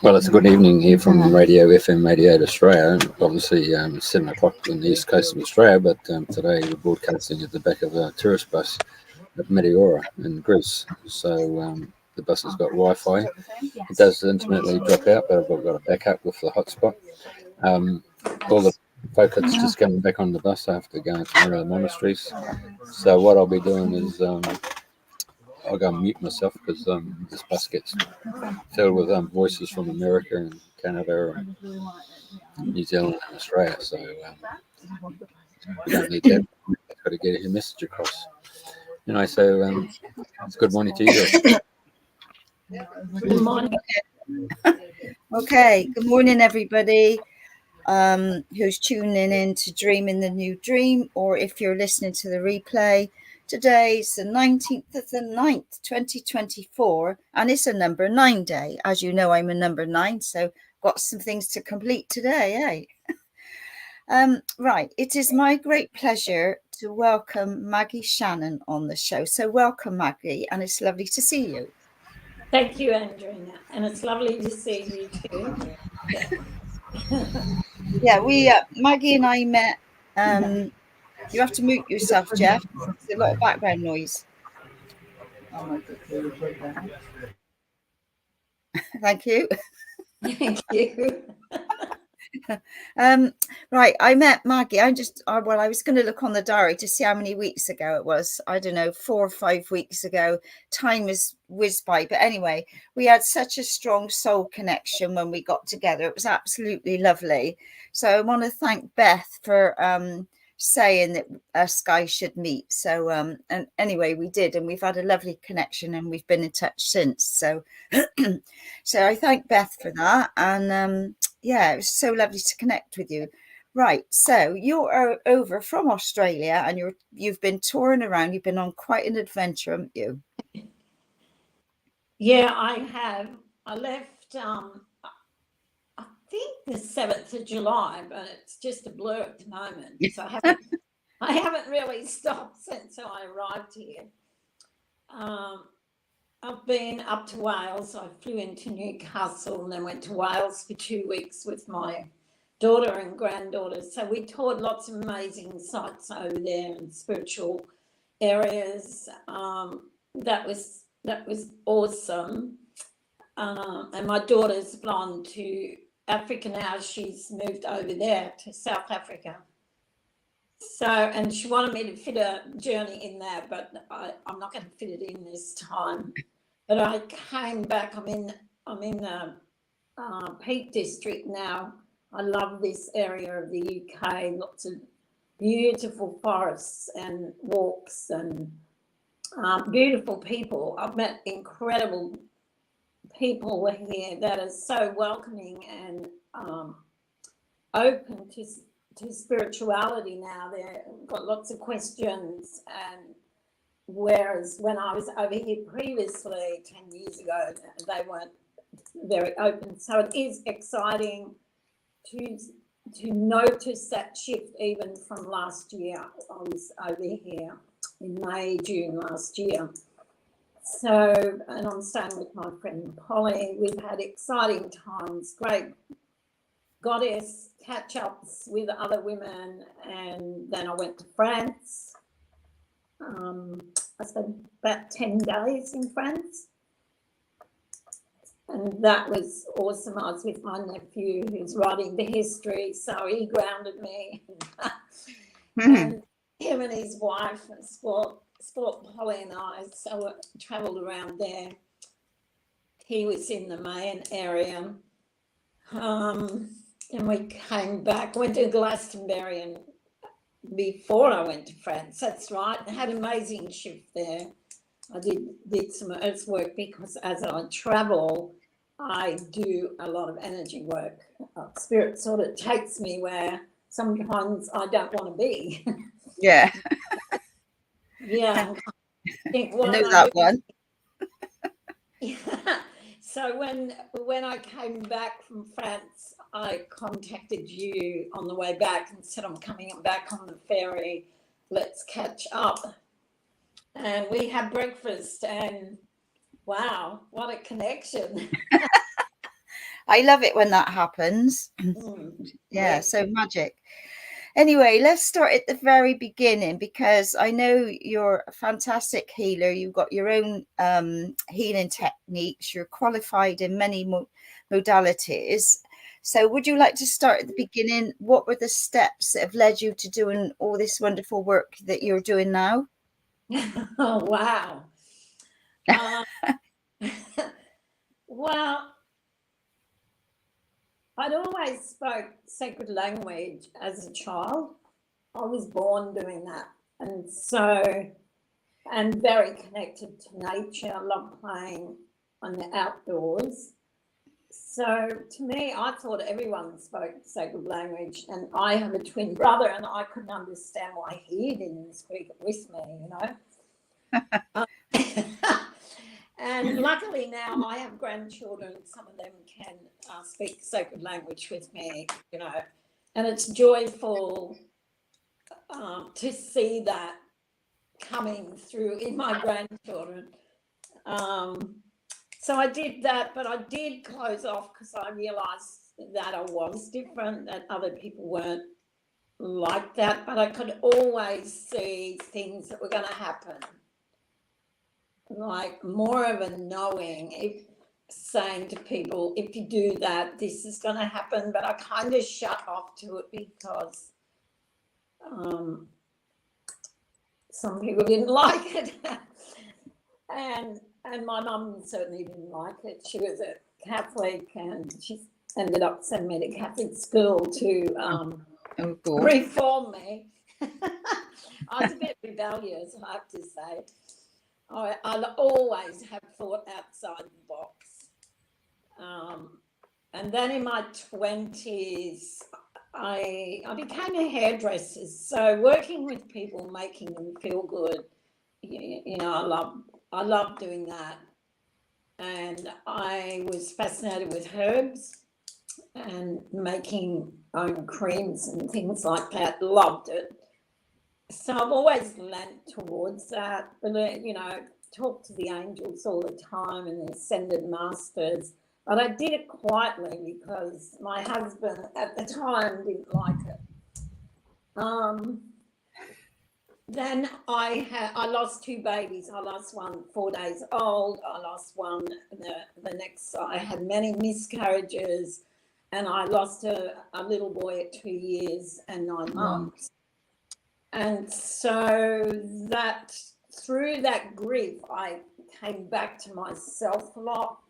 Well, it's a good evening here from Radio FM 88 Australia. Obviously, 7 o'clock on the east coast of Australia, but today we're broadcasting at the back of a tourist bus at Meteora in Greece. So the bus has got Wi-Fi. It does intermittently drop out, but I've got a backup with the hotspot. All the folk that's just coming back on the bus have to go into one of the monasteries. So what I'll be doing is I'll go and mute myself because this bus gets filled with voices from America and Canada and New Zealand and Australia. So we don't need that. We've got to get your message across. Anyway, so it's good morning to you. Good morning. Okay, good morning, everybody who's tuning in to Dreaming the New Dream, or if you're listening to the replay. Today's the 19th of the 9th, 2024, and it's a number 9 day. As you know, I'm a number 9, so got some things to complete today, eh? Right, it is my great pleasure to welcome Maggie Shannon on the show. So welcome, Maggie, and it's lovely to see you. Thank you, Andrena, and it's lovely to see you too. Yeah, Maggie and I met. You have to mute yourself, Jeff. There's a lot of background noise. Thank you. Thank you. Right, I met Maggie. I was going to look on the diary to see how many weeks ago it was. I don't know, 4 or 5 weeks ago. Time has whizzed by. But anyway, we had such a strong soul connection when we got together. It was absolutely lovely. So I want to thank Beth for saying that us guys should meet. So and anyway, we did, and we've had a lovely connection, and we've been in touch since. So so I thank Beth for that. And yeah, it was so lovely to connect with you. Right, so you're over from Australia, and you've been touring around. You've been on quite an adventure, haven't you? Yeah, I have. I left I think the 7th of July, but it's just a blur at the moment. So I haven't really stopped since I arrived here. I've been up to Wales. I flew into Newcastle and then went to Wales for 2 weeks with my daughter and granddaughter. So we toured lots of amazing sites over there and spiritual areas. That was awesome. And my daughter's gone to Africa now. She's moved over there to South Africa. So, and she wanted me to fit a journey in there, but I'm not going to fit it in this time. But I came back. I'm in the Peak District now. I love this area of the UK. Lots of beautiful forests and walks and beautiful people. I've met incredible people here that are so welcoming and open to spirituality now. They've got lots of questions, and whereas when I was over here previously 10 years ago, they weren't very open. So it is exciting to notice that shift even from last year. I was over here in May, June last year. So, and I'm staying with my friend Polly. We've had exciting times, great goddess catch-ups with other women, and then I went to France. I spent about 10 days in France, and that was awesome. I was with my nephew who's writing the history, so he grounded me. And him and his wife sport Polly and I, so I travelled around there. He was in the main area. And we came back, went to Glastonbury, and before I went to France, that's right, I had an amazing shift there. I did some earth work because as I travel, I do a lot of energy work. Spirit sort of takes me where sometimes I don't want to be. Yeah. Yeah. I know that one. Yeah. So when I came back from France, I contacted you on the way back and said, I'm coming back on the ferry. Let's catch up. And we had breakfast, and wow, what a connection. I love it when that happens. Yeah, so magic. Anyway, let's start at the very beginning, because I know you're a fantastic healer. You've got your own healing techniques. You're qualified in many modalities. So would you like to start at the beginning? What were the steps that have led you to doing all this wonderful work that you're doing now? Oh, wow. Well, I'd always spoke sacred language as a child. I was born doing that. And so, and very connected to nature. I love playing on the outdoors. So to me, I thought everyone spoke sacred language, and I have a twin brother, and I couldn't understand why he didn't speak it with me, And luckily now I have grandchildren. Some of them can speak sacred language with me, and it's joyful to see that coming through in my grandchildren. So I did that, but I did close off because I realized that I was different, that other people weren't like that, but I could always see things that were going to happen. Like more of a knowing, saying to people, if you do that, this is going to happen. But I kind of shut off to it because some people didn't like it. And my mum certainly didn't like it. She was a Catholic, and she ended up sending me to Catholic school to reform me. I was a bit rebellious, I have to say. I always have thought outside the box. And then in my 20s, I became a hairdresser. So working with people, making them feel good, I love doing that. And I was fascinated with herbs and making own creams and things like that. Loved it. So I've always lent towards that. But, talk to the angels all the time and the ascended masters. But I did it quietly because my husband at the time didn't like it. Then I lost two babies. I lost one 4 days old. I lost one the next. I had many miscarriages, and I lost a little boy at 2 years and 9 months. And so that through that grief, I came back to myself a lot,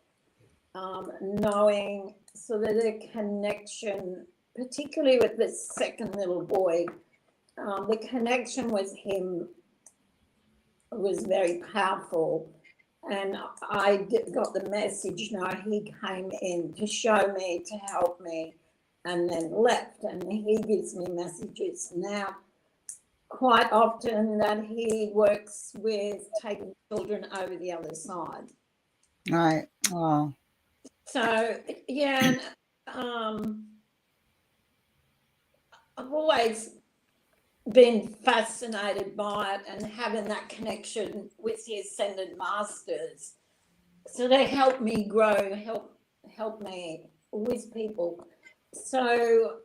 knowing so that a connection, particularly with the second little boy. The connection with him was very powerful, and I got the message. He came in to show me, to help me, and then left. And he gives me messages now quite often that he works with taking children over the other side. Right. Wow. So yeah, I've always been fascinated by it and having that connection with the ascended masters. So they help me grow, help me with people. So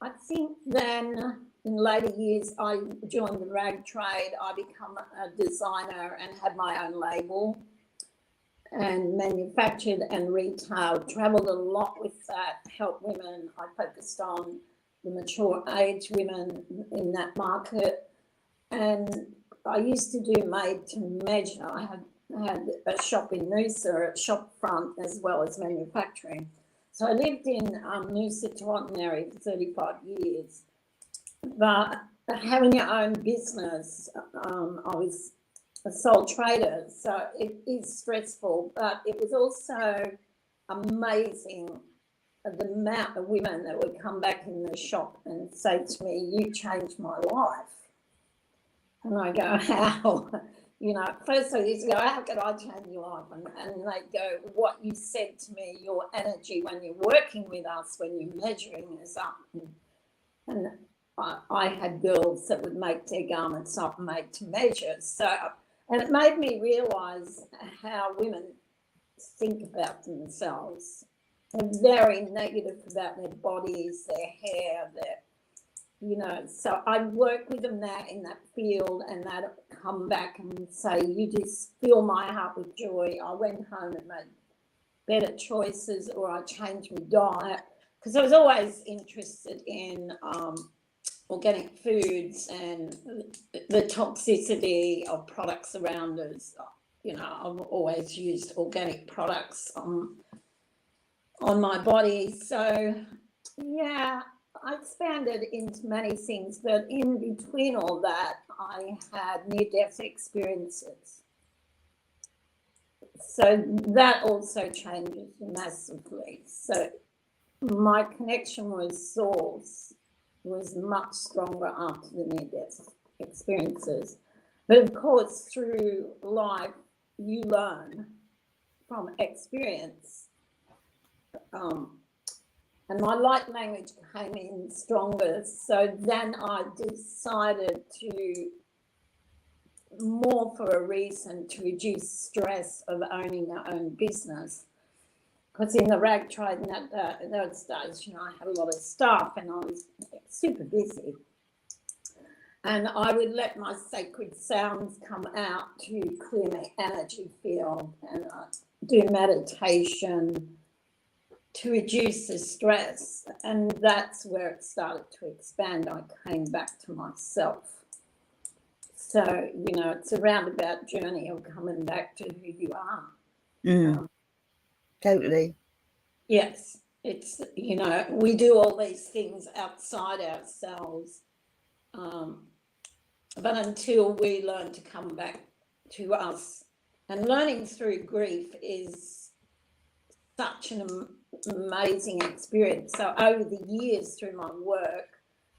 I think then in later years I joined the rag trade. I become a designer and had my own label and manufactured and retailed, traveled a lot with that, helped women. I focused on the mature age women in that market. And I used to do made to measure. I had a shop in Noosa, a shop front as well as manufacturing. So I lived in Noosa, Tawattaneri for 35 years. But having your own business, I was a sole trader, so it is stressful, but it was also amazing the amount of women that would come back in the shop and say to me, "You changed my life." And I go, "How?" First I used to go, "How could I change your life?" And they go, "What you said to me, your energy when you're working with us, when you're measuring us up." And I had girls that would make their garments up made to measure. So, and it made me realise how women think about themselves. They're very negative about their bodies, their hair, so I work with them now in that field, and they'd come back and say, you just fill my heart with joy. I went home and made better choices, or I changed my diet, because I was always interested in organic foods and the toxicity of products around us. I've always used organic products on my body. So, yeah, I expanded into many things, but in between all that, I had near-death experiences. So that also changes massively. So my connection with Source was much stronger after the near-death experiences. But of course, through life, you learn from experience. And my light language came in stronger. So then I decided to, more for a reason, to reduce stress of owning our own business. Because in the rag trade in those days, I had a lot of stuff and I was super busy. And I would let my sacred sounds come out to clear my energy field, and do meditation to reduce the stress. And that's where it started to expand. I came back to myself. So, it's a roundabout journey of coming back to who you are. Totally. Yes, it's, we do all these things outside ourselves. But until we learn to come back to us, and learning through grief is such an amazing experience. So over the years through my work,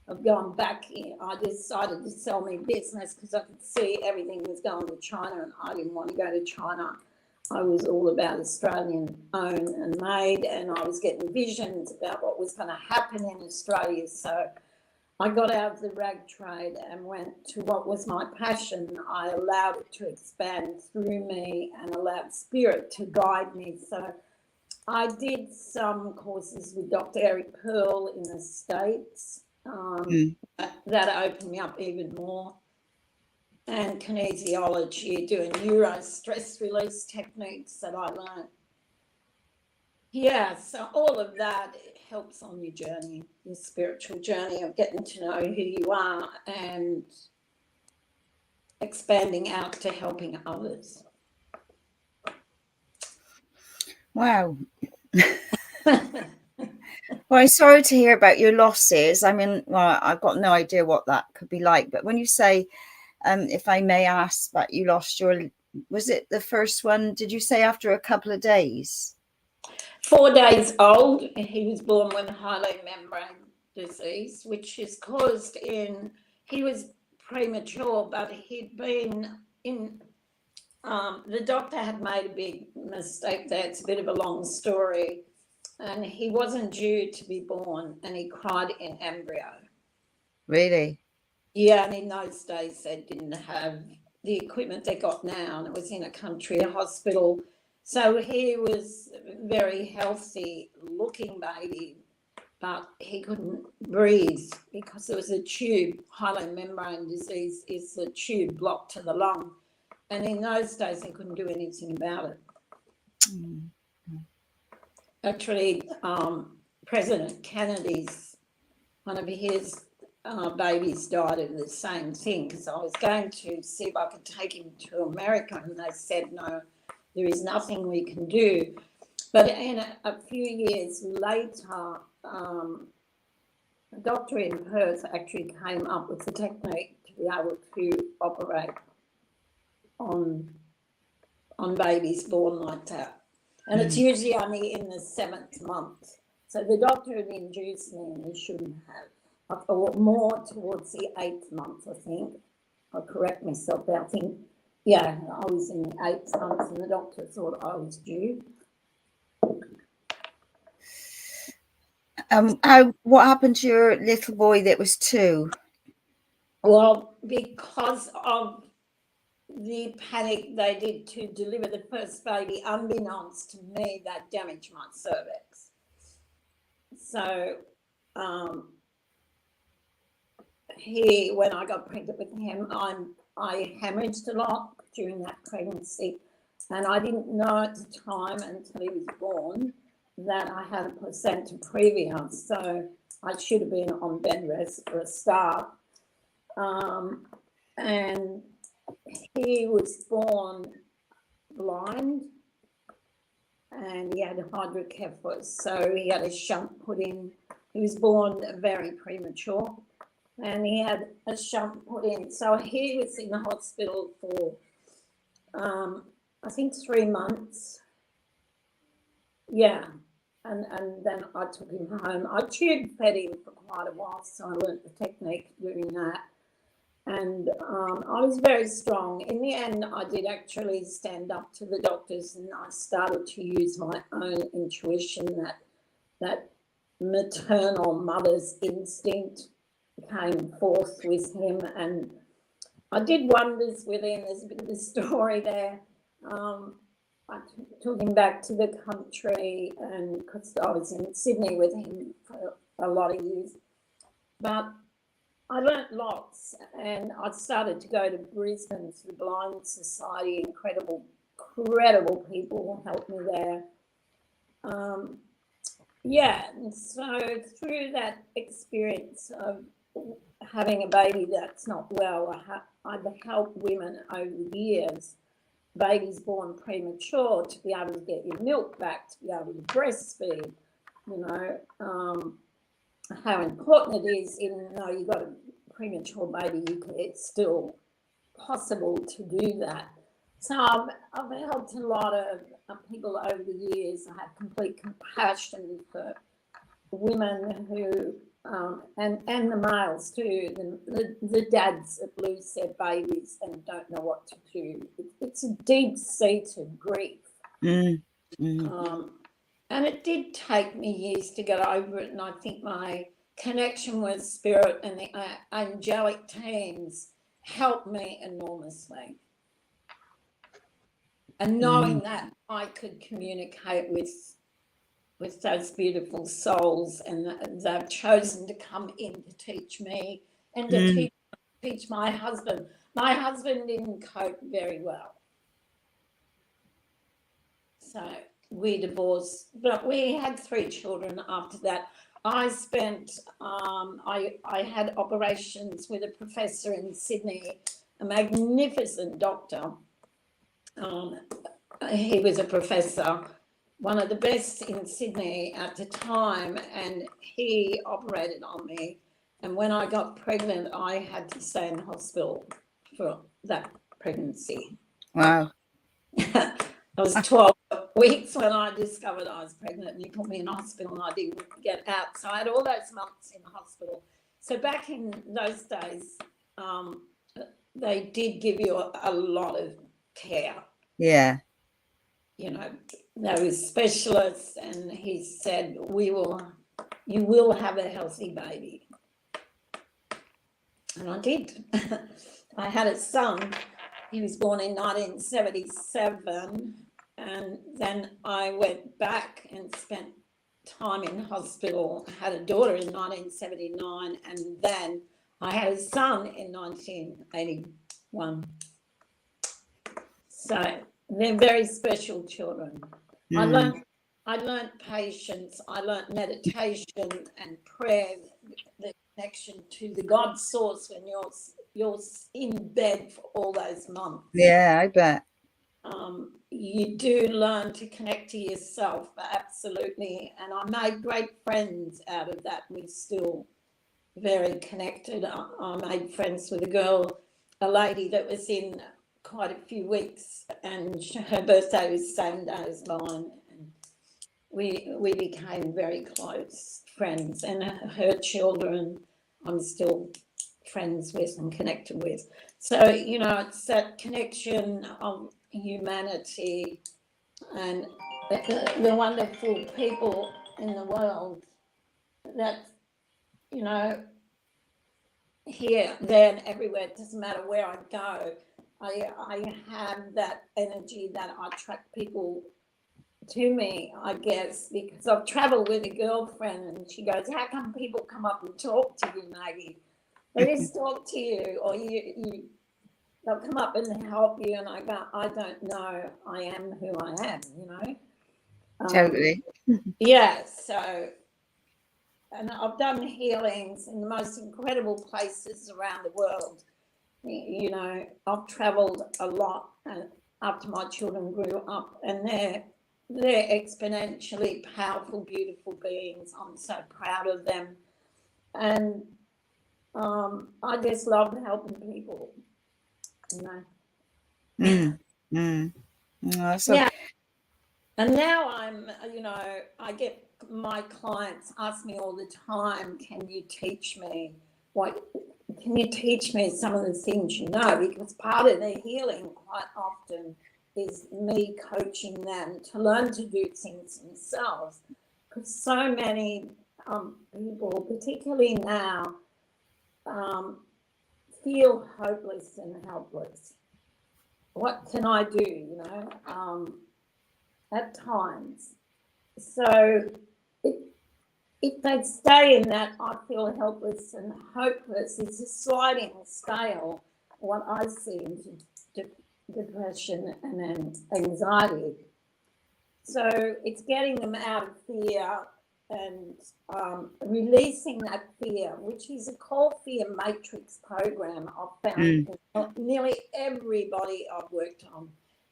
I've gone back in. I decided to sell my business because I could see everything was going to China, and I didn't want to go to China. I was all about Australian owned and made, and I was getting visions about what was going to happen in Australia. So I got out of the rag trade and went to what was my passion. I allowed it to expand through me and allowed spirit to guide me. So I did some courses with Dr. Eric Pearl in the States. That opened me up even more. And kinesiology, doing neuro stress release techniques that I learned. Yeah, so all of that helps on your journey, your spiritual journey of getting to know who you are and expanding out to helping others. Wow. Well, I'm sorry to hear about your losses. I mean, well, I've got no idea what that could be like. But when you say, if I may ask, that you lost was it the first one? Did you say after a couple of days? 4 days old. He was born with hyaline membrane disease, which is caused he was premature, but he'd been in, the doctor had made a big mistake there. It's a bit of a long story. And he wasn't due to be born, and he cried in embryo. Really? Yeah, and in those days they didn't have the equipment they got now, and it was in a country hospital. So he was a very healthy looking baby, but he couldn't breathe because there was a tube. Hyaline membrane disease is a tube blocked to the lung. And in those days they couldn't do anything about it. Actually, President Kennedy's, one of his babies died of the same thing, because I was going to see if I could take him to America, and they said, no, there is nothing we can do. But in a few years later, a doctor in Perth actually came up with the technique to be able to operate on babies born like that. And it's usually only in the 7th month. So the doctor had induced me, and he shouldn't have. I thought more towards the 8th month, I think. I'll correct myself there. I think, yeah, I was in the 8th month, and the doctor thought I was due. What happened to your little boy that was 2? Well, because of the panic they did to deliver the first baby, unbeknownst to me, that damaged my cervix. So when I got pregnant with him, I hemorrhaged a lot during that pregnancy, and I didn't know at the time until he was born that I had a placenta previa, so I should have been on bed rest for a start. And he was born blind, and he had hydrocephalus, so he had a shunt put in. He was born very premature, and he had a shunt put in. So he was in the hospital for, I think, 3 months. Yeah. And then I took him home. I tube fed him for quite a while, so I learnt the technique doing that. And I was very strong. In the end, I did actually stand up to the doctors, and I started to use my own intuition, that maternal mother's instinct came forth with him, and I did wonders with him. There's a bit of a story there. I took him back to the country, and because I was in Sydney with him for a lot of years, but I learnt lots, and I started to go to Brisbane to the Blind Society. Incredible people helped me there. And so through that experience of having a baby that's not well, I've helped women over the years, babies born premature, to be able to get your milk back, to be able to breastfeed, how important it is, even though you've got a premature baby, it's still possible to do that. So I've helped a lot of people over the years. I have complete compassion for women who, and the males too, the dads that lose their babies and don't know what to do. It's a deep-seated grief. And it did take me years to get over it, and I think my connection with spirit and the angelic teams helped me enormously. And knowing that I could communicate with those beautiful souls, and they've chosen to come in to teach me and to teach my husband. My husband didn't cope very well. So we divorced, but we had 3 children after that. I spent, I had operations with a professor in Sydney, a magnificent doctor. He was a professor, one of the best in Sydney at the time, and he operated on me. And when I got pregnant, I had to stay in hospital for that pregnancy. Wow. I was 12 weeks when I discovered I was pregnant, and he put me in hospital and I didn't get out. So I had all those months in hospital. So back in those days, they did give you a lot of care. Yeah. There was specialists, and he said, you will have a healthy baby. And I did. I had a son. He was born in 1977, and then I went back and spent time in hospital. I had a daughter in 1979, and then I had a son in 1981. So they're very special children. I learned patience. I learned meditation and prayer, the connection to the God source when you're in bed for all those months. Yeah, I bet. You do learn to connect to yourself, absolutely. And I made great friends out of that. We're still very connected. I made friends with a lady that was in quite a few weeks, and her birthday was the same day as mine. And we became very close friends, and her children I'm still friends with and connected with. So, it's that connection of humanity and the wonderful people in the world that, here, there, and everywhere. It doesn't matter where I go. I have that energy that I attract people to me, I guess, because I've traveled with a girlfriend and she goes, how come people come up and talk to you, Maggie? They just talk to you, or they'll come up and help you, and I go, I don't know, I am who I am, you know. Totally. Yeah, so, and I've done healings in the most incredible places around the world. You know, I've traveled a lot after my children grew up, and they're exponentially powerful, beautiful beings. I'm so proud of them, and I just love helping people, you know. So Yeah, and now I'm, you know, I get my clients ask me all the time, can you teach me can you teach me some of the things you know? Because part of their healing quite often is me coaching them to learn to do things themselves. Because so many people, particularly now, feel hopeless and helpless. What can I do, you know, at times? So if they stay in that, I feel helpless and hopeless, it's a sliding scale, what I see into depression and anxiety. So it's getting them out of fear and releasing that fear, which is a core fear matrix program I've found in nearly everybody I've worked on.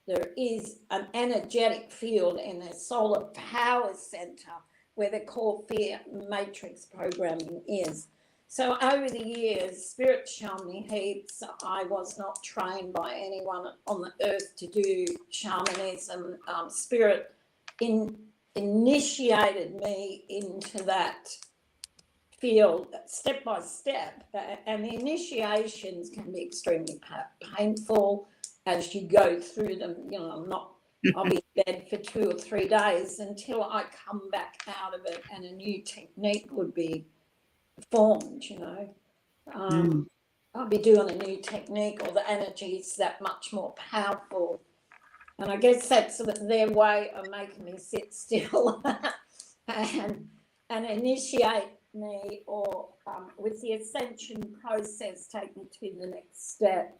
There is an energetic field in their solar power center where the core fear matrix programming is. So over the years, Spirit showed me heaps. I was not trained by anyone on the earth to do shamanism. Spirit initiated me into that field step by step. And the initiations can be extremely painful as you go through them. You know, I'll be in bed for 2 or 3 days until I come back out of it and a new technique would be formed, you know. I'll be doing a new technique, or the energy is that much more powerful. And I guess that's their way of making me sit still and initiate me, or with the ascension process, take me to the next step.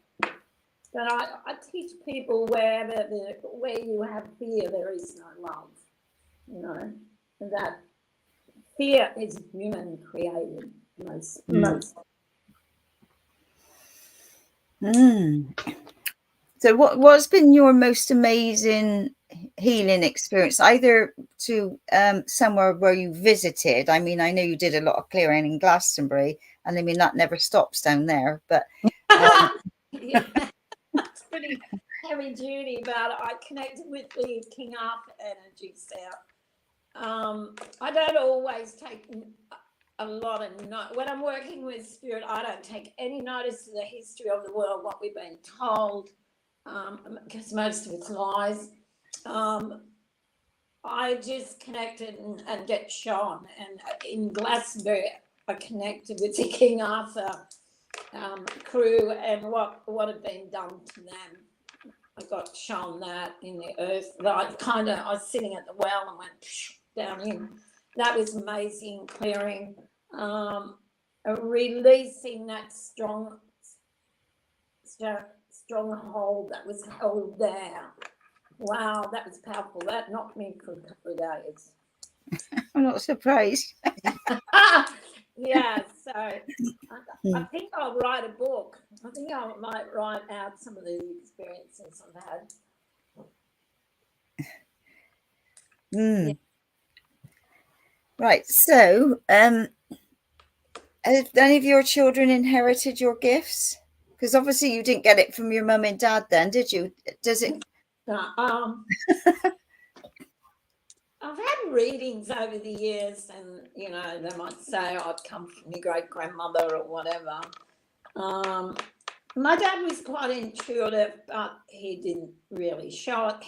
But I teach people where you have fear, there is no love. You know, that fear is human created most. So what's been your most amazing healing experience, either to somewhere where you visited? I mean, I know you did a lot of clearing in Glastonbury, and I mean that never stops down there, but Yeah, it's pretty heavy duty, but I connected with the King Arthur energies there. I don't always take a lot of note. When I'm working with spirit, I don't take any notice of the history of the world, what we've been told, because most of it's lies. I just connected and get shown. And in Glastonbury, I connected with the King Arthur crew and what had been done to them. I got shown that in the earth. I was sitting at the well and went down in. That was amazing, clearing, releasing that stronghold that was held there. Wow, that was powerful. That knocked me for a couple of days. I'm not surprised. Yeah, so I think I'll write a book. I think I might write out some of the experiences I've had. Yeah. Right, so have any of your children inherited your gifts? Because obviously you didn't get it from your mum and dad then, did you? Does it? I've had readings over the years, and you know, they might say I'd come from your great grandmother or whatever. My dad was quite intuitive, but he didn't really show it.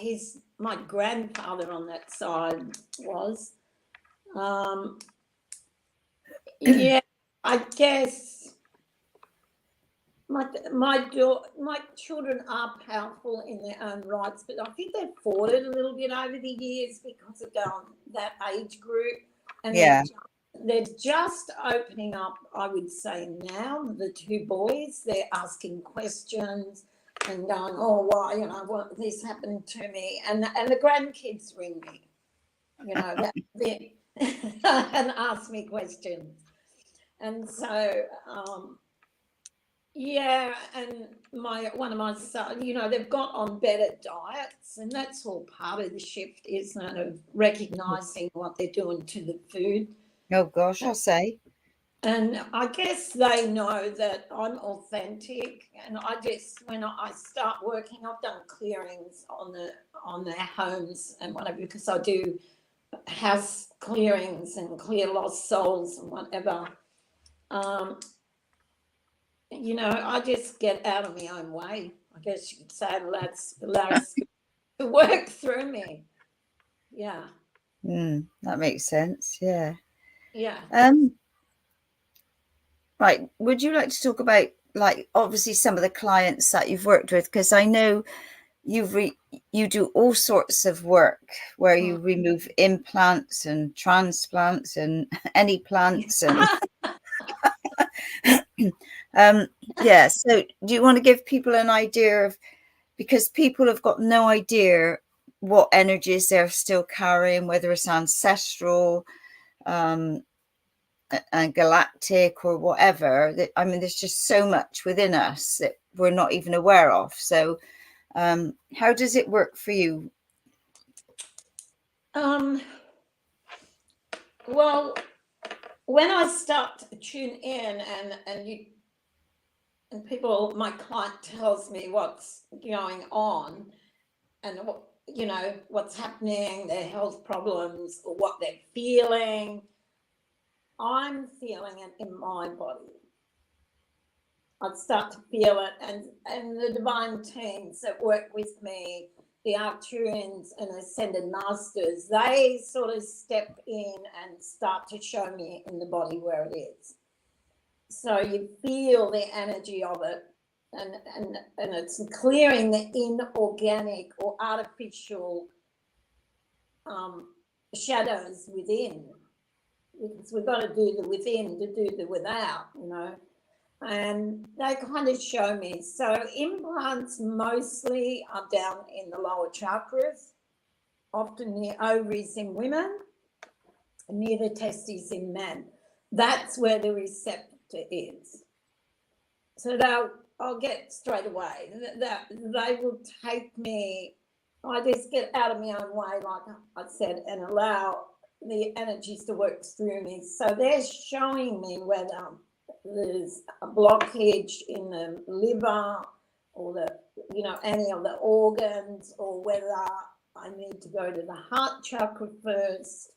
My grandfather on that side was. Yeah, I guess my children are powerful in their own rights, but I think they've fought it a little bit over the years because of that age group, and Yeah. they're just opening up. I would say now the two boys, they're asking questions and going, "Oh, why? What this happened to me?" And the grandkids ring me, and ask me questions, and so. Yeah, and one of my sons, they've got on better diets, and that's all part of the shift, isn't it, of recognizing what they're doing to the food. Oh gosh, I'll say. And I guess they know that I'm authentic, and when I start working, I've done clearings on their homes and whatever, because I do house clearings and clear lost souls and whatever. I just get out of my own way. I guess you could say allows to work through me. Yeah. That makes sense. Yeah. Yeah. Right. Would you like to talk about, like, obviously some of the clients that you've worked with? Because I know you do all sorts of work where you remove implants and transplants and any plants and yeah. So do you want to give people an idea of, because people have got no idea what energies they're still carrying, whether it's ancestral and galactic or whatever. I mean, there's just so much within us that we're not even aware of. So how does it work for you? Well, when I start to tune in and people, my client tells me what's going on and what's happening, their health problems or what they're feeling, I'm feeling it in my body. I'd start to feel it, and the divine teams that work with me, the Arcturians and Ascended Masters, they sort of step in and start to show me in the body where it is. So you feel the energy of it, and it's clearing the inorganic or artificial shadows within, because we've got to do the within to do the without, and they kind of show me. So implants mostly are down in the lower chakras, often near ovaries in women, near the testes in men. That's where the receptor is. So I'll get straight away. They will take me. I just get out of my own way, like I said, and allow the energies to work through me. So they're showing me whether there's a blockage in the liver or any of the organs, or whether I need to go to the heart chakra first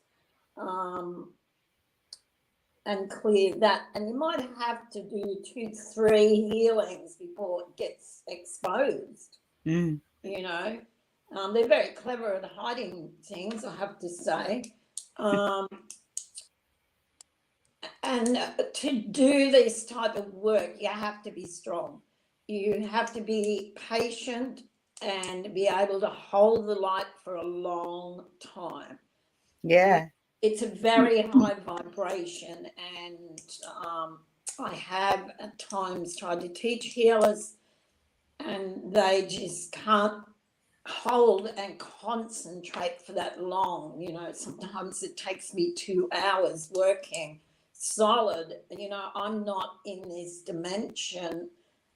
and clear that. And you might have to do 2-3 healings before it gets exposed. They're very clever at hiding things, I have to say. And to do this type of work, you have to be strong. You have to be patient and be able to hold the light for a long time. Yeah. It's a very high vibration, and I have at times tried to teach healers, and they just can't hold and concentrate for that long. Sometimes it takes me 2 hours working solid. I'm not in this dimension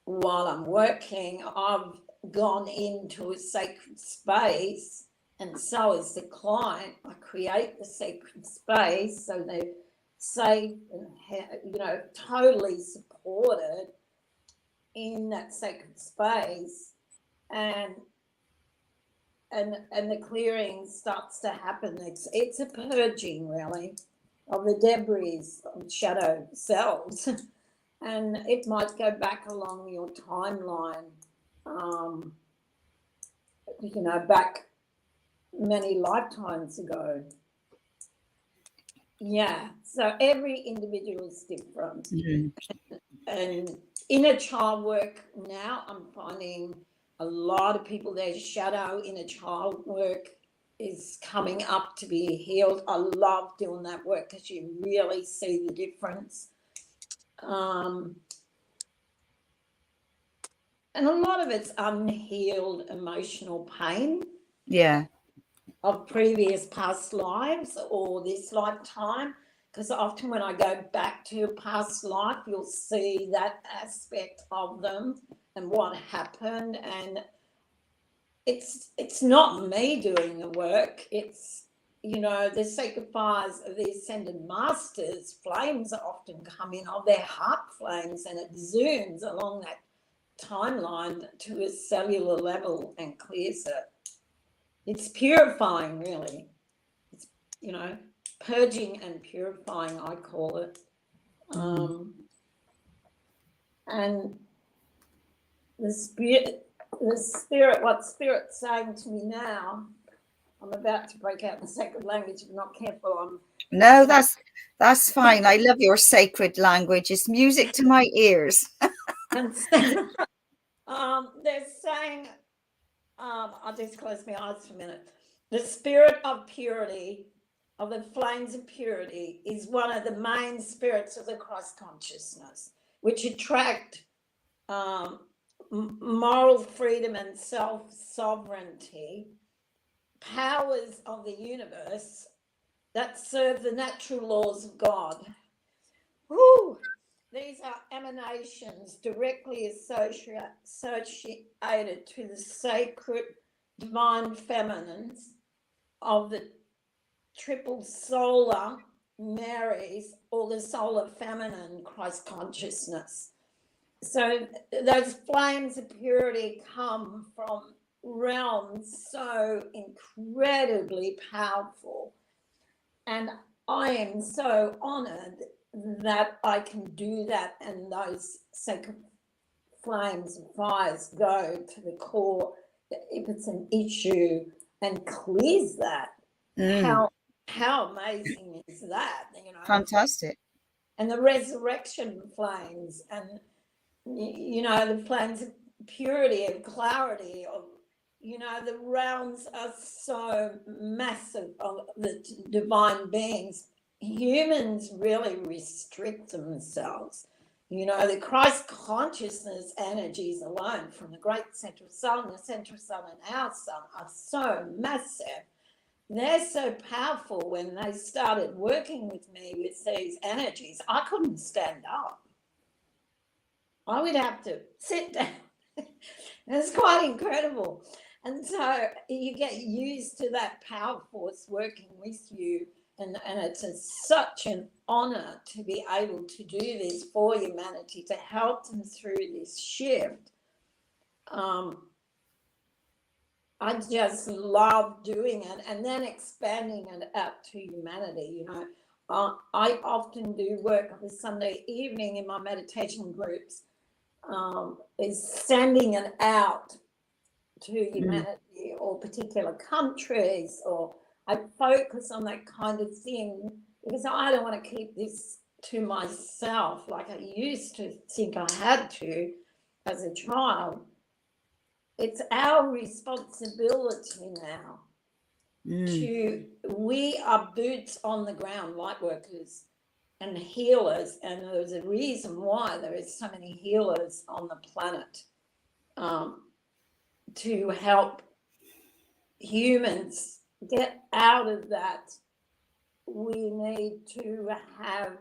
while I'm working. I've gone into a sacred space, and so is the client. I create the sacred space so they're safe and totally supported in that sacred space, and the clearing starts to happen. It's a purging, really, of the debris of shadow cells, and it might go back along your timeline, back many lifetimes ago. Yeah, so every individual is different. Mhm. And inner child work now, I'm finding a lot of people, their shadow inner child work is coming up to be healed. I love doing that work because you really see the difference. And a lot of it's unhealed emotional pain. Yeah. Of previous past lives or this lifetime, because often when I go back to a past life, you'll see that aspect of them and what happened. And it's not me doing the work. It's, you know, the sacred fires of the ascended masters, flames often come in of their heart flames, and it zooms along that timeline to a cellular level and clears it. It's purifying, really. It's, you know, purging and purifying, I call it. And the spirit, what Spirit's saying to me now, I'm about to break out in sacred language. If I'm not careful, No, that's fine. I love your sacred language. It's music to my ears. and they're saying, I'll just close my eyes for a minute. The spirit of purity, of the flames of purity, is one of the main spirits of the Christ consciousness, which attract moral freedom and self-sovereignty, powers of the universe that serve the natural laws of God. Woo! These are emanations directly associated to the sacred divine feminines of the triple solar Marys, or the solar feminine Christ consciousness. So those flames of purity come from realms so incredibly powerful. And I am so honored that I can do that, and those sacred flames and fires go to the core if it's an issue and clears that. How amazing is that? You know, Fantastic. and the resurrection flames, and you know, the flames of purity and clarity of, you know, the realms are so massive of the divine beings. Humans really restrict themselves. You know, the Christ consciousness energies alone from the great central sun, the central sun and our sun are so massive. They're so powerful. When they started working with me with these energies, I couldn't stand up. I would have to sit down. It's quite incredible. And so you get used to that power force working with you. And it's such an honor to be able to do this for humanity, to help them through this shift. I just love doing it, and then expanding it out to humanity. You know, I often do work on a Sunday evening in my meditation groups, is sending it out to humanity or particular countries, or I focus on that kind of thing because I don't want to keep this to myself like I used to think I had to as a child. It's our responsibility now we are boots on the ground light workers and healers, and there's a reason why there is so many healers on the planet, to help humans get out of that. We need to have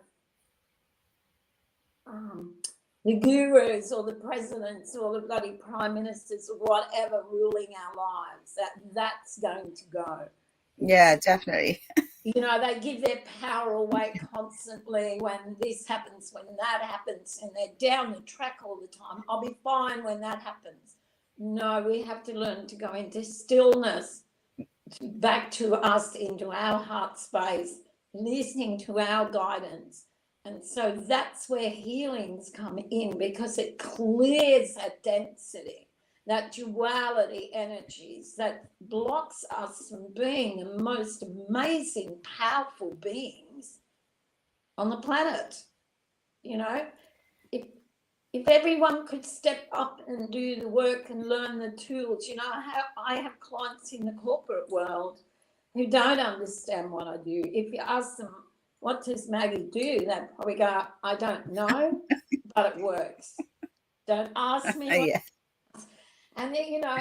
the gurus or the presidents or the bloody prime ministers or whatever ruling our lives. That's going to go. Yeah, definitely. You know, they give their power away constantly when this happens, when that happens, and they're down the track all the time. I'll be fine when that happens. No, we have to learn to go into stillness, back to us, into our heart space, listening to our guidance. And so that's where healings come in, because it clears that density, that duality energies that blocks us from being the most amazing, powerful beings on the planet. You know, if everyone could step up and do the work and learn the tools, you know, I have clients in the corporate world who don't understand what I do. If you ask them, what does Maggie do? They'd probably go, I don't know, but it works. Don't ask me. Yeah. And they, you know,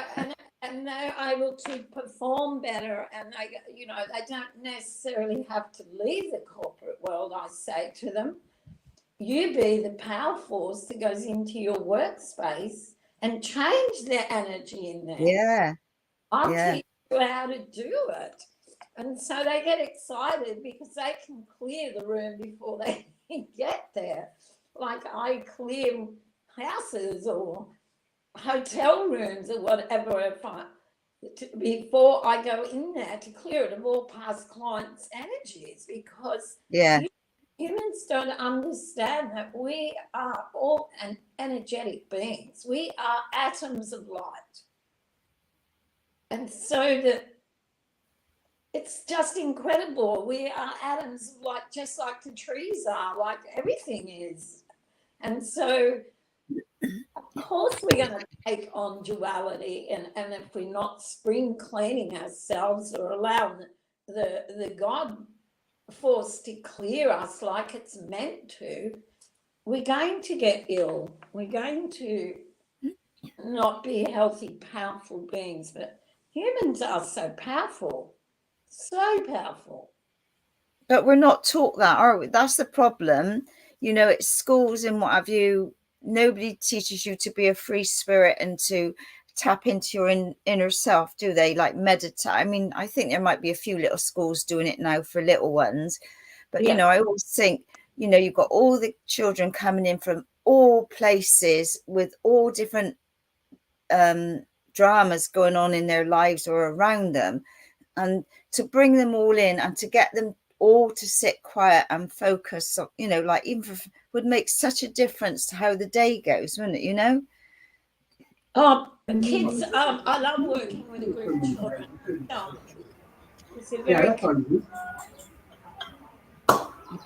and they're able to perform better, and they, you know, they don't necessarily have to leave the corporate world. I say to them, you be the power force that goes into your workspace and change their energy in there. Yeah. I'll teach you how to do it. And so they get excited because they can clear the room before they get there. Like I clear houses or hotel rooms or whatever before I go in there to clear it of all past clients' energies, because humans don't understand that we are all energetic beings. We are atoms of light. And so that it's just incredible. We are atoms of light, just like the trees are, like everything is. And so, of course, we're going to take on duality. And if we're not spring cleaning ourselves or allow the God force to clear us like it's meant to, we're going to get ill. We're going to not be healthy, powerful beings. But humans are so powerful, so powerful. But we're not taught that, are we? That's the problem. You know, at schools and what have you, nobody teaches you to be a free spirit and to tap into your inner self, do they? Like meditate. I mean, I think there might be a few little schools doing it now for little ones. But, you know, I always think, you know, you've got all the children coming in from all places with all different dramas going on in their lives or around them. And to bring them all in and to get them all to sit quiet and focus, you know, like even would make such a difference to how the day goes, wouldn't it, you know? Kids, I love working with a group of children.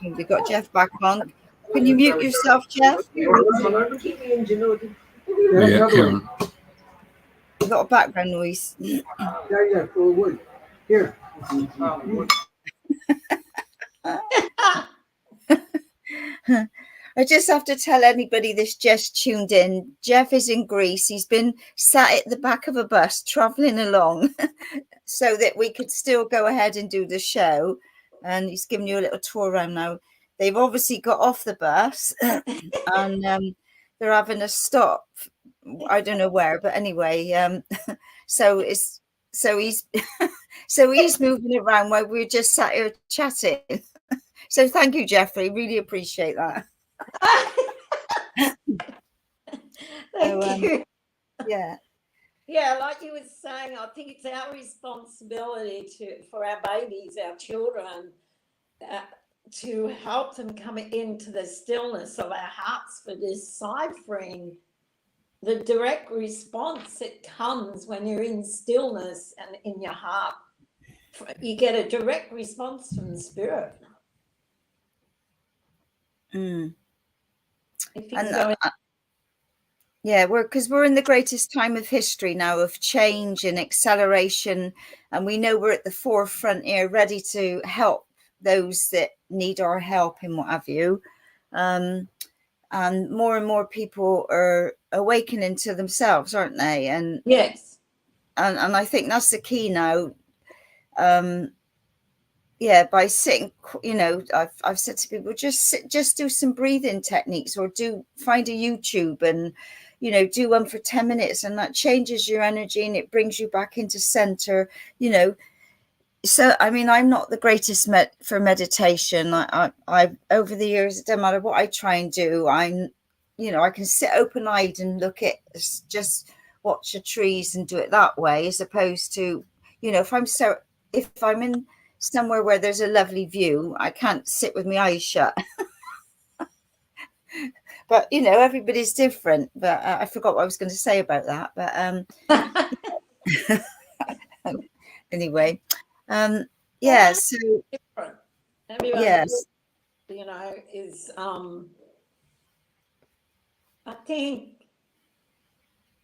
We got Jeff back on. Can you mute yourself, Jeff? Yeah, You got a background noise. Here. I just have to tell anybody that's just tuned in, Jeff is in Greece. He's been sat at the back of a bus traveling along so that we could still go ahead and do the show. And he's giving you a little tour around now. They've obviously got off the bus and they're having a stop. I don't know where, but anyway, so he's moving around while we're just sat here chatting. So thank you, Jeffrey. Really appreciate that. Thank you. Yeah. Yeah, like you were saying, I think it's our responsibility for our babies, our children, to help them come into the stillness of our hearts for deciphering the direct response that comes when you're in stillness and in your heart. You get a direct response from the spirit. Because we're in the greatest time of history now of change and acceleration, and we know we're at the forefront here, ready to help those that need our help and what have you. And more people are awakening to themselves, aren't they? And yes, and I think that's the key now. By sitting, you know, I've said to people, just do some breathing techniques, or find a YouTube and, you know, do one for 10 minutes, and that changes your energy and it brings you back into center, you know. So, I mean, I'm not the greatest for meditation. I've over the years, it doesn't matter what I try and do. You know, I can sit open-eyed and look at, just watch the trees and do it that way, as opposed to, you know, if I'm in somewhere where there's a lovely view, I can't sit with my eyes shut. But, you know, everybody's different. But I forgot what I was going to say about that. But anyway, so yes. is I think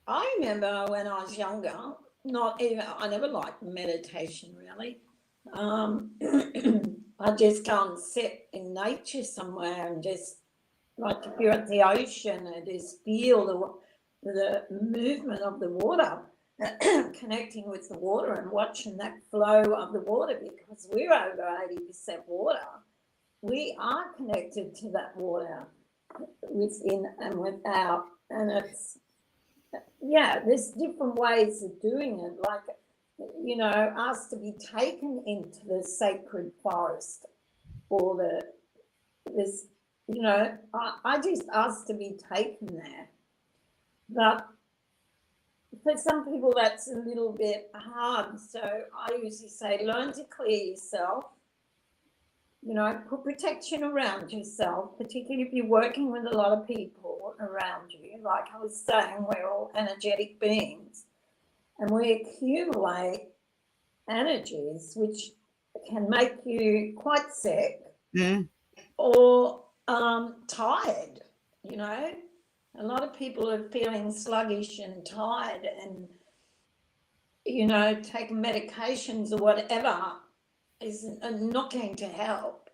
I remember when I was younger, I never liked meditation really. I just go and sit in nature somewhere and just, like, if you're at the ocean and just feel the movement of the water, connecting with the water and watching that flow of the water, because we're over 80% water. We are connected to that water within and without, and it's, there's different ways of doing it, like, asked to be taken into the sacred forest, or this, I just asked to be taken there. But for some people that's a little bit hard, so I usually say learn to clear yourself, put protection around yourself, particularly if you're working with a lot of people around you. Like I was saying, we're all energetic beings, and we accumulate energies which can make you quite sick or tired. A lot of people are feeling sluggish and tired, and taking medications or whatever is not going to help.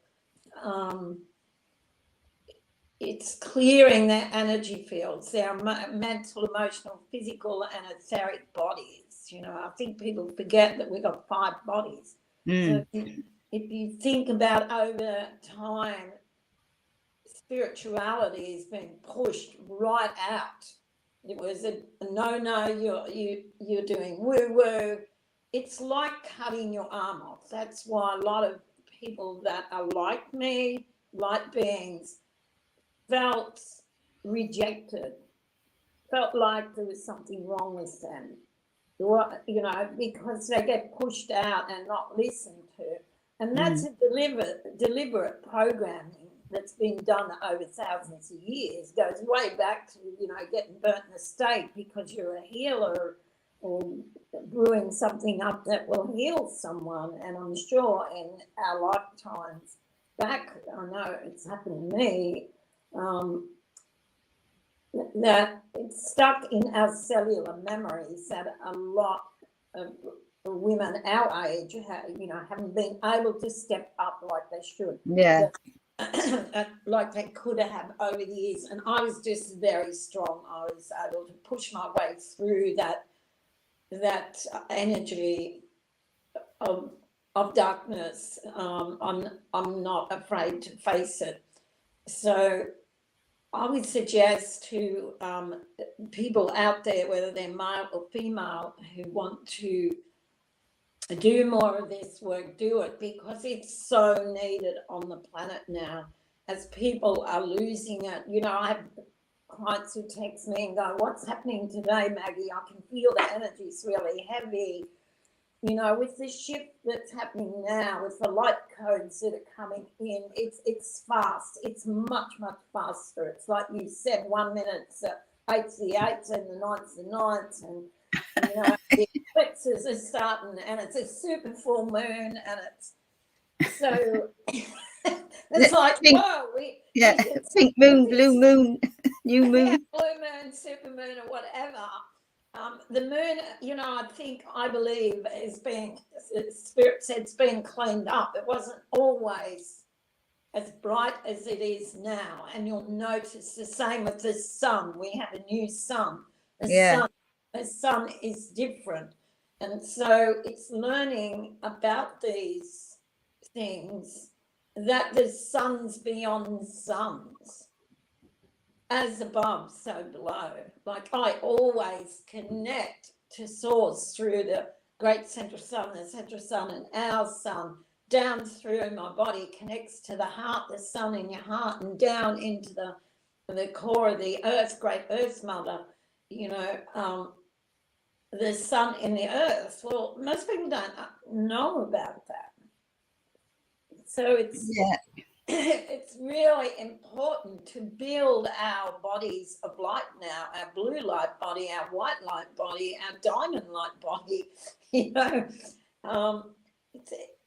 It's clearing their energy fields, their mental, emotional, physical, and etheric bodies. I think people forget that we've got 5 bodies. So if you think about over time, spirituality has been pushed right out. It was a no, you're doing woo-woo. It's like cutting your arm off. That's why a lot of people that are like me, light beings, felt rejected, felt like there was something wrong with them, because they get pushed out and not listened to. And that's a deliberate programming that's been done over thousands of years. Goes way back to, getting burnt in the stake because you're a healer, or brewing something up that will heal someone. And I'm sure in our lifetimes back, I know it's happened to me, that it's stuck in our cellular memories that a lot of women our age haven't been able to step up like they should. Like they could have over the years. And I was just very strong. I was able to push my way through that energy of darkness. I'm not afraid to face it. So I would suggest to people out there, whether they're male or female, who want to do more of this work, do it, because it's so needed on the planet now, as people are losing it. I have clients who text me and go, what's happening today, Maggie? I can feel the energy's really heavy. With the shift that's happening now, with the light codes that are coming in, it's fast. It's much, much faster. It's like you said, 1 minute it's the 8's the 8's and the 9's the 9's, and the eclipses are starting, and it's a super full moon, and it's so it's like pink, pink moon, blue moon, new moon, blue moon, super moon, or whatever. The moon, I believe is being, Spirit said, it's been cleaned up. It wasn't always as bright as it is now. And you'll notice the same with the sun. We have a new sun. The sun is different. And so it's learning about these things, that there's suns beyond suns. As above, so below. Like I always connect to source through the great central sun, the central sun, and our sun, down through my body, connects to the heart, the sun in your heart, and down into the core of the earth, great earth mother, the sun in the earth. Well, most people don't know about that. So it's really important to build our bodies of light now, our blue light body, our white light body, our diamond light body.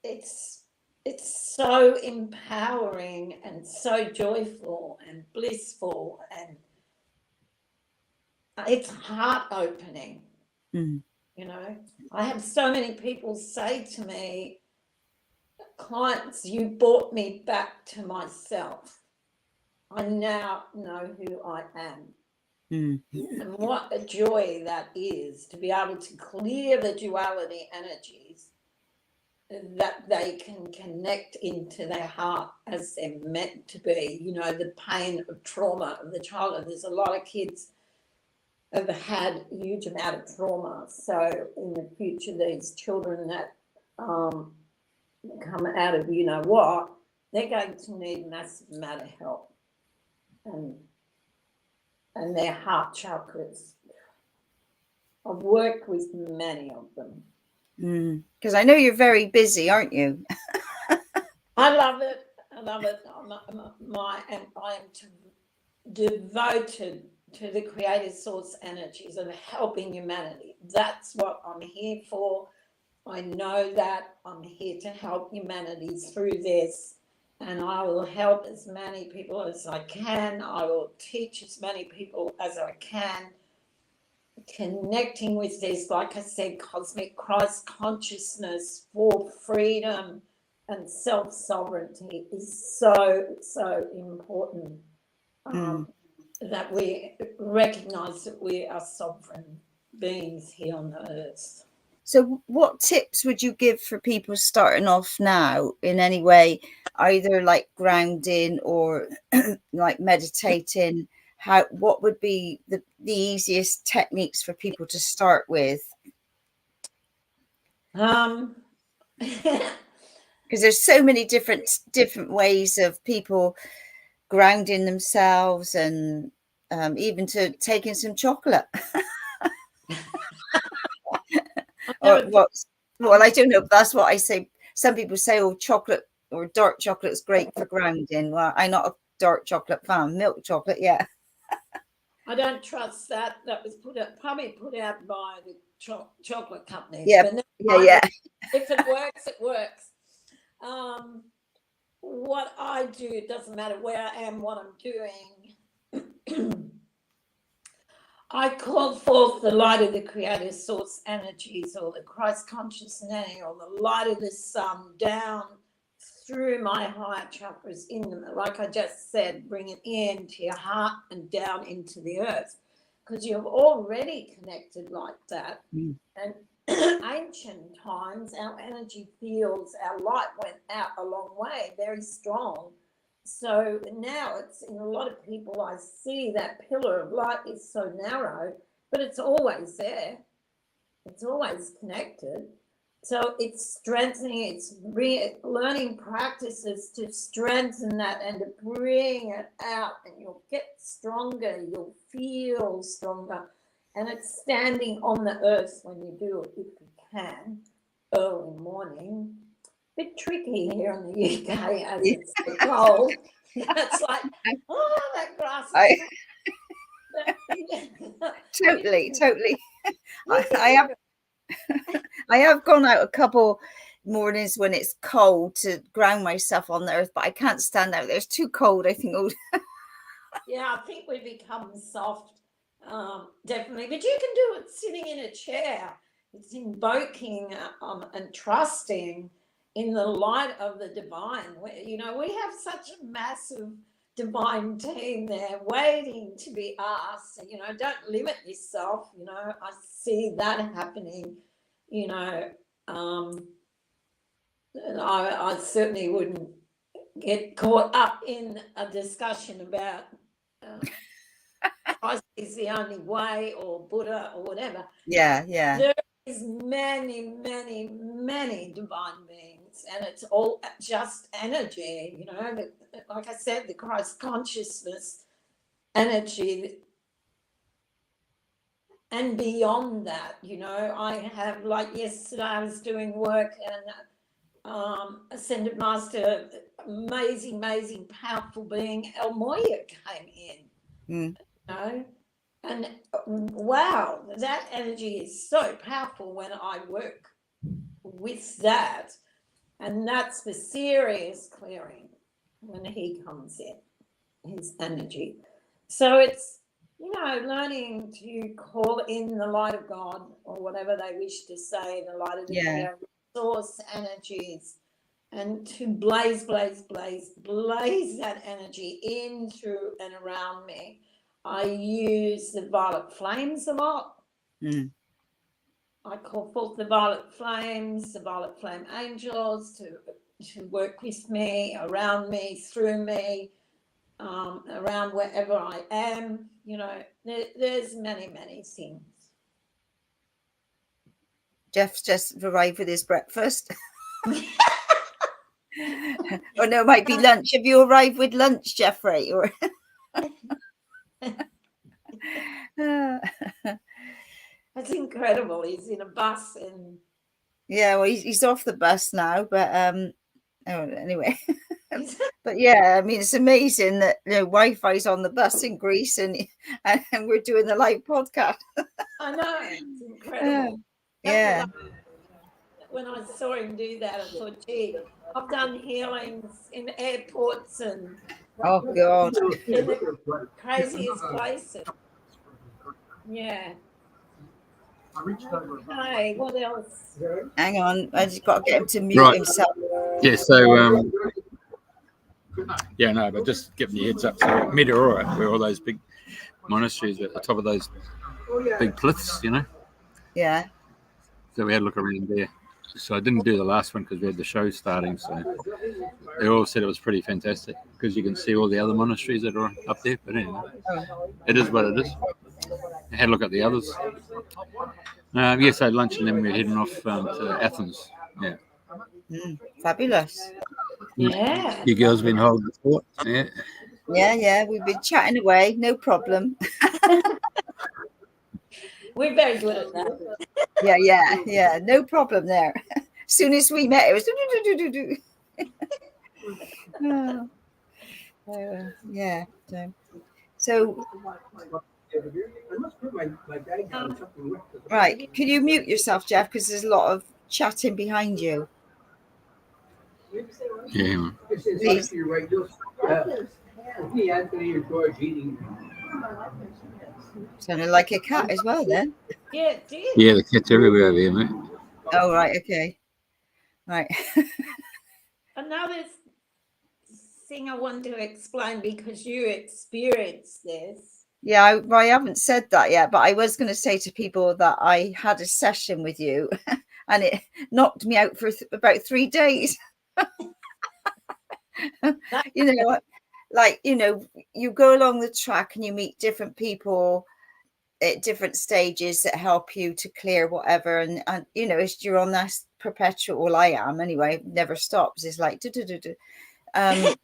It's so empowering and so joyful and blissful, and it's heart opening. You know, I have so many people say to me, clients, you brought me back to myself. I now know who I am. And what a joy that is, to be able to clear the duality energies, that they can connect into their heart as they're meant to be. You know, the pain of trauma of the childhood. There's a lot of kids have had a huge amount of trauma. So in the future, these children that come out of you know what, they're going to need massive amount of help. And their heart chakras. I've worked with many of them. Because I know you're very busy, aren't you? I love it. I am devoted to the creative source energies of helping humanity. That's what I'm here for. I know that I'm here to help humanity through this, and I will help as many people as I can. I will teach as many people as I can. Connecting with this, like I said, cosmic Christ consciousness for freedom and self-sovereignty is so important. That we recognize that we are sovereign beings here on the earth. So what tips would you give for people starting off now in any way, either like grounding or like meditating? What would be the easiest techniques for people to start with? Because there's so many different ways of people grounding themselves, and even to taking some chocolate. Or what? Well, I don't know. That's what I say. Some people say, "Oh, chocolate or dark chocolate is great for grounding." Well, I'm not a dark chocolate fan. Milk chocolate, yeah. I don't trust that. That was probably put out by the chocolate companies. Yeah, yeah. If it works, it works. What I do, it doesn't matter where I am, what I'm doing. I call forth the light of the creative source energies, or the Christ conscious energy, or the light of the sun down through my higher chakras in them. Like I just said, bring it into your heart and down into the earth, because you've already connected like that. And ancient times, our energy fields, our light went out a long way, very strong. So now it's in a lot of people, I see that pillar of light is so narrow, but it's always there. It's always connected. So it's strengthening, it's learning practices to strengthen that and to bring it out, and you'll get stronger, you'll feel stronger. And it's standing on the earth when you do it, if you can, early morning. Bit tricky here in the UK as it's so cold. It's like, oh, that grass is Totally. I have gone out a couple mornings when it's cold to ground myself on the earth, but I can't stand out there. It's too cold, I think. Yeah, I think we become soft, definitely. But you can do it sitting in a chair. It's invoking and trusting in the light of the divine. You know, we have such a massive divine team there waiting to be asked. You know, don't limit yourself. You know, I see that happening. You know, I certainly wouldn't get caught up in a discussion about Christ is the only way, or Buddha, or whatever. Yeah. There is many divine beings, and it's all just energy, you know. Like I said, the Christ consciousness energy, and beyond that, you know, I have, like yesterday I was doing work, and Ascended Master, amazing, powerful being, El Moya came in, you know. And wow, that energy is so powerful when I work with that. And that's the serious clearing when he comes in, his energy. So it's, learning to call in the light of God, or whatever they wish to say, the light of the source energies, and to blaze that energy in, through, and around me. I use the violet flames a lot. I call forth the violet flames, the violet flame angels to work with me, around me, through me, around wherever I am. There's many, many things. Jeff's just arrived with his breakfast. Or no, it might be lunch. Have you arrived with lunch, Jeffrey? Or That's incredible. He's in a bus and well, he's off the bus now, but anyway. But yeah, I mean, it's amazing that Wi-Fi's on the bus in Greece, and we're doing the live podcast. I know, it's incredible. Yeah. When I saw him do that, I thought, gee, I've done healings in airports and oh God, in the craziest places. Yeah. Okay, what else? Hang on, I just got to get him to mute himself. Yeah, so but just giving you a heads up. So Meteora, where all those big monasteries at the top of those big cliffs, Yeah. So we had a look around there. So I didn't do the last one because we had the show starting. So they all said it was pretty fantastic because you can see all the other monasteries that are up there. But anyway, it is what it is. I had a look at the others. So lunch, and then we're heading off to Athens. Yeah. Fabulous. Yeah. You girls been holding the fort? Yeah. Yeah. We've been chatting away. No problem. We're very good at that. Yeah. No problem there. As soon as we met, it was yeah. So right, can you mute yourself, Jeff? Because there's a lot of chatting behind you. Yeah. Please. Sounded like a cat as well, then. Yeah, it did. Yeah, the cat's everywhere over here, mate. Oh, right, okay. Right. Another thing I want to explain, because you experienced this. Yeah, I haven't said that yet, but I was going to say to people that I had a session with you and it knocked me out for about 3 days. You go along the track and you meet different people at different stages that help you to clear whatever. And you're on that perpetual, well, I am anyway, never stops. It's like, and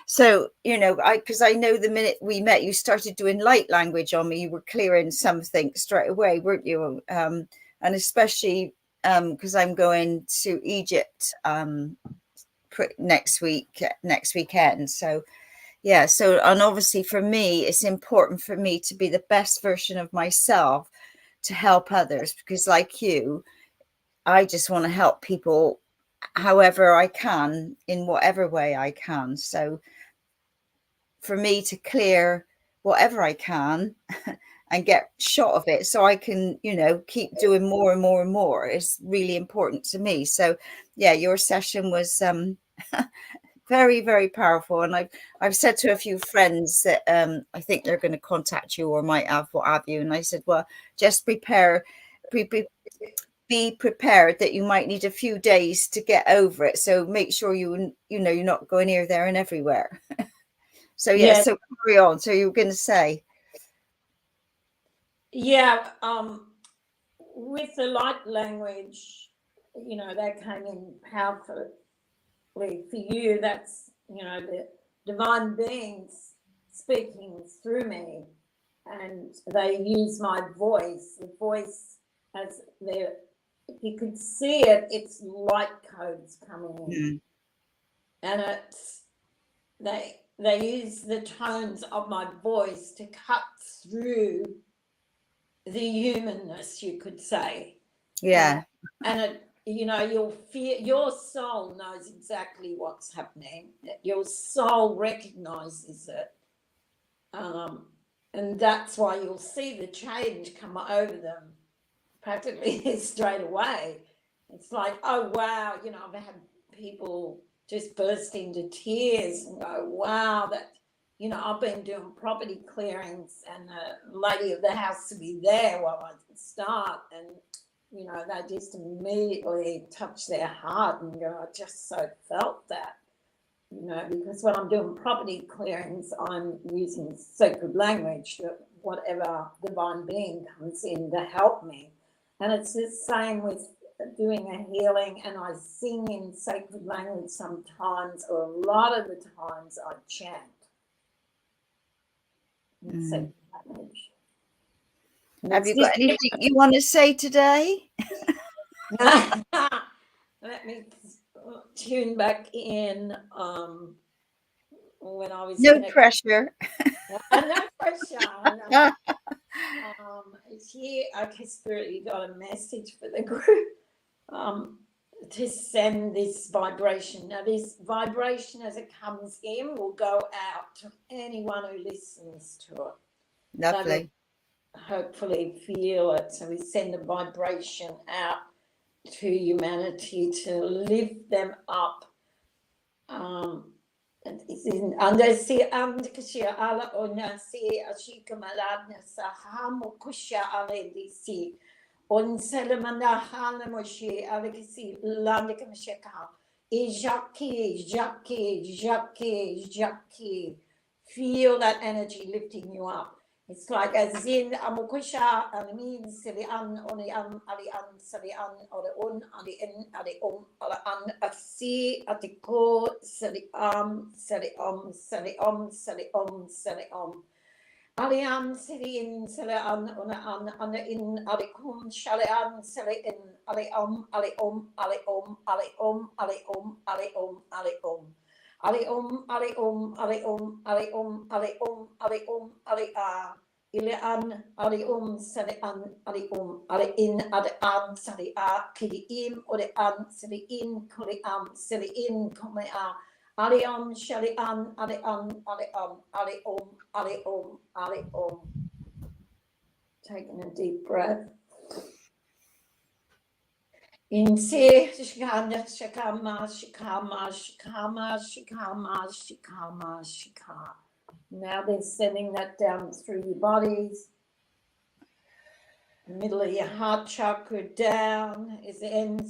so, because I know the minute we met, you started doing light language on me. You were clearing something straight away, weren't you? And especially because I'm going to Egypt next weekend. So, yeah. So, and obviously for me, it's important for me to be the best version of myself to help others, because like you, I just want to help people however I can, in whatever way I can. So for me to clear whatever I can and get shot of it so I can, keep doing more and more and more is really important to me. So yeah, your session was very, very powerful. And I've said to a few friends that I think they're going to contact you or might have, what have you. And I said, well, just be prepared that you might need a few days to get over it. So make sure you're not going here, there, and everywhere. So yeah. So carry on. So you were going to say? Yeah. With the light language, that came in powerfully for you. That's, the divine beings speaking through me, and they use my voice, the voice as their, if you could see it, it's light codes coming in. And it's they use the tones of my voice to cut through the humanness, you could say. Yeah. And you know, you'll feel, your soul knows exactly what's happening. Your soul recognizes it. And that's why you'll see the change come over them practically straight away. It's like, oh, wow, you know, I've had people just burst into tears and go, wow, that, you know, I've been doing property clearings and the lady of the house to be there while I start, and you know, they just immediately touch their heart and go, I just so felt that, you know, because when I'm doing property clearings, I'm using sacred language, that whatever divine being comes in to help me. And it's the same with doing a healing, and I sing in sacred language sometimes, or a lot of the times I chant in sacred language. Have you got anything you want to say today? Let me tune back in. When I was no pressure. No pressure. Here, okay, Spirit, you got a message for the group. To send this vibration. Now, this vibration, as it comes in, will go out to anyone who listens to it. Lovely. Hopefully feel it. So we send a vibration out to humanity to lift them up. Anda si amdikshia ala ona si ashikamalad sa hamukusha ale disi on selemana halamoshi alekisi landikamshaka Jackie. Feel that energy lifting you up. It's like as in amukusha and means silian oni alian salian or on ali in ali an asi atiko saliam alian silin salian on in alikum shalian salin aliom Ilean salian in adan salia kidim or the an saliin kuliam saliin kumea alion shalian aliom. Taking a deep breath. In se shikama shika. Now they're sending that down through your bodies. The middle of your heart chakra down is the end.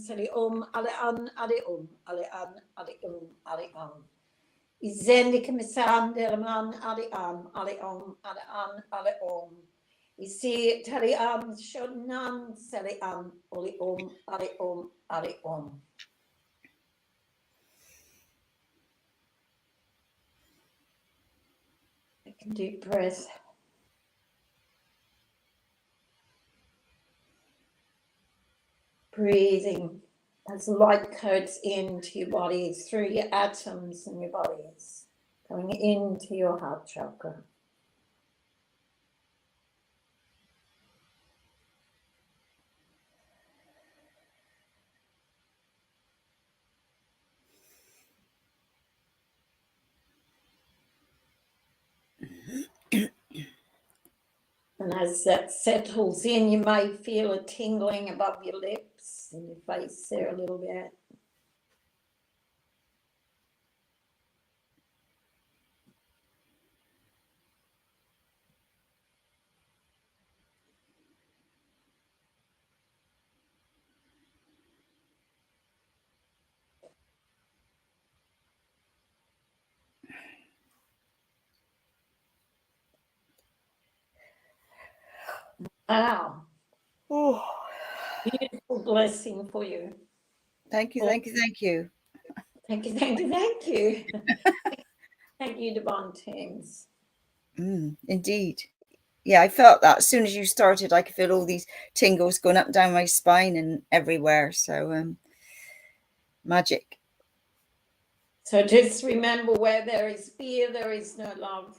Izendikamisan delaman aliom. Isi taliam shonan saliam aliom. Take a deep breath. Breathing as light coats into your bodies, through your atoms in your bodies, going into your heart chakra. And as that settles in, you may feel a tingling above your lips and your face there a little bit. Wow. Oh, beautiful blessing for you. Thank you. Thank you. Thank you, divine teams. Indeed. Yeah, I felt that as soon as you started, I could feel all these tingles going up and down my spine and everywhere. So magic. So just remember, where there is fear, there is no love.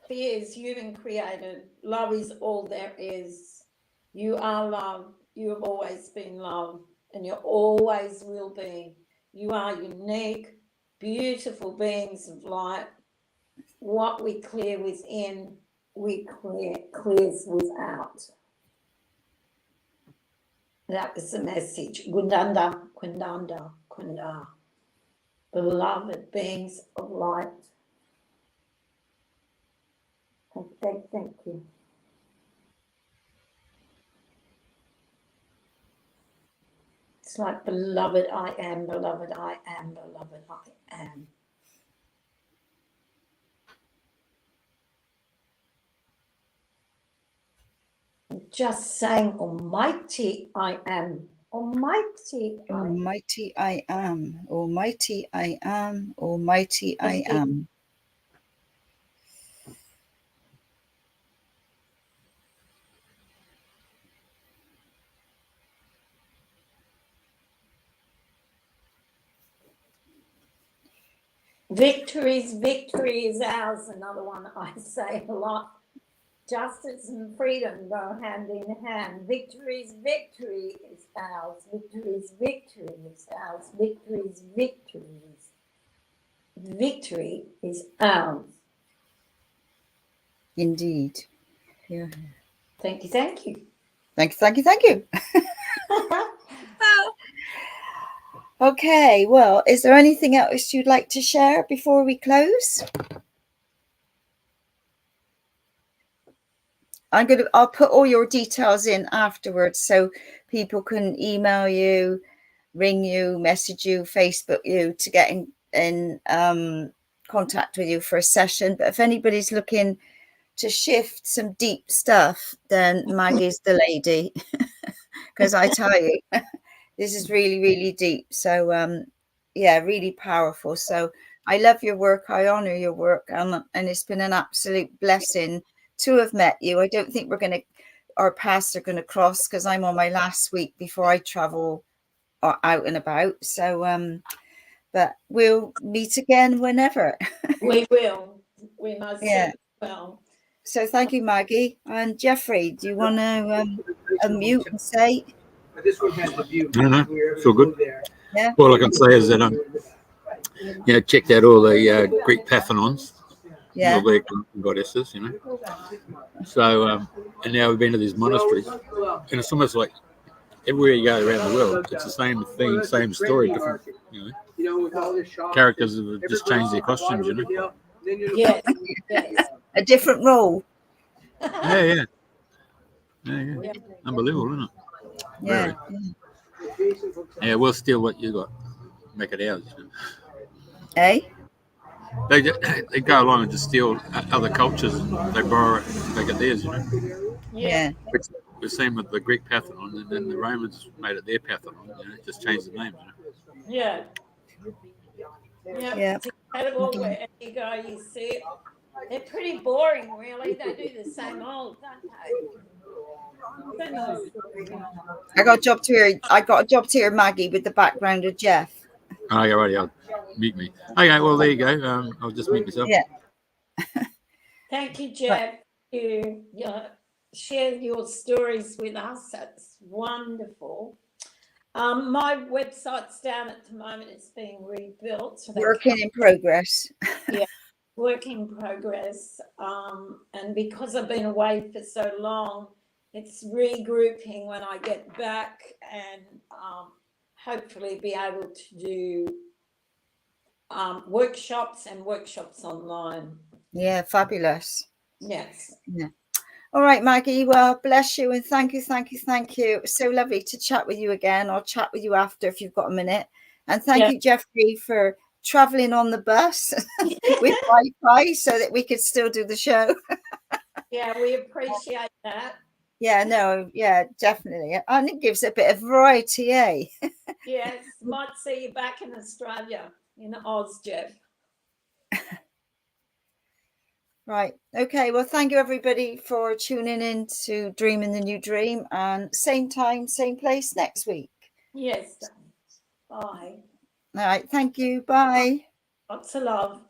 Fear is human created. Love is all there is. You are love. You have always been love. and you always will be. You are unique, beautiful beings of light. What we clear within, clears without. That was the message. Gundanda, Kundanda, Kunda. Beloved beings of light. Thank you. It's like, beloved, I am, beloved, I am, beloved, I am. Just saying, Almighty I am, Almighty I am. Almighty I am, Almighty I am, Almighty I am. Victory is ours. Another one I say a lot. Justice and freedom go hand in hand. Victory is ours. Victory is ours. Victory is ours. Indeed. Yeah. Thank you. Thank you. Okay, well, is there anything else you'd like to share before we close? I'll put all your details in afterwards so people can email you, ring you, message you, Facebook you to get in contact with you for a session. But if anybody's looking to shift some deep stuff, then Maggie's the lady. Because I tell you, this is really, really deep. So, yeah, really powerful. So I love your work. I honor your work. And it's been an absolute blessing to have met you. I don't think our paths are going to cross because I'm on my last week before I travel out and about. So, but we'll meet again whenever. We will. We must. Yeah. Well. So thank you, Maggie. And Jeffrey, do you want to unmute and say? No, it's all good. Yeah. All I can say is that checked out all the Greek Parthenons, Yeah. all their goddesses, So, and now we've been to these monasteries, and it's almost like everywhere you go around the world, it's the same thing, same story, different, characters have just changed their costumes, Yes. A different role. Yeah. Unbelievable, isn't it? Yeah. Very. Yeah, we'll steal what you got, make it ours. Eh? They go along and just steal other cultures and they borrow it and make it theirs, Yeah. We've seen with the Greek Parthenon, and then the Romans made it their Parthenon, just changed the names. Yeah. Yeah. It's incredible. Wherever you go, you see it. They're pretty boring, really. They do the same old, don't they? I got a job to hear Maggie with the background of Jeff. Oh, yeah, right. I'll mute me. Okay, well, there you go. I'll just mute myself. Yeah. Thank you, Jeff. You share your stories with us. That's wonderful. My website's down at the moment. It's being rebuilt. So Working in progress. Yeah, work in progress. And because I've been away for so long, it's regrouping when I get back and hopefully be able to do workshops online. Yeah, fabulous. Yes. Yeah. All right, Maggie. Well, bless you and thank you. It was so lovely to chat with you again. I'll chat with you after if you've got a minute. And thank you, Jeffrey, for traveling on the bus with Wi-Fi so that we could still do the show. Yeah, we appreciate that. Yeah, no, yeah, definitely. And it gives a bit of variety, eh? Yes, might see you back in Australia, in Oz, Jeff. Right. Okay. Well, thank you, everybody, for tuning in to Dreaming the New Dream. And same time, same place next week. Yes. Bye. All right. Thank you. Bye. Lots of love.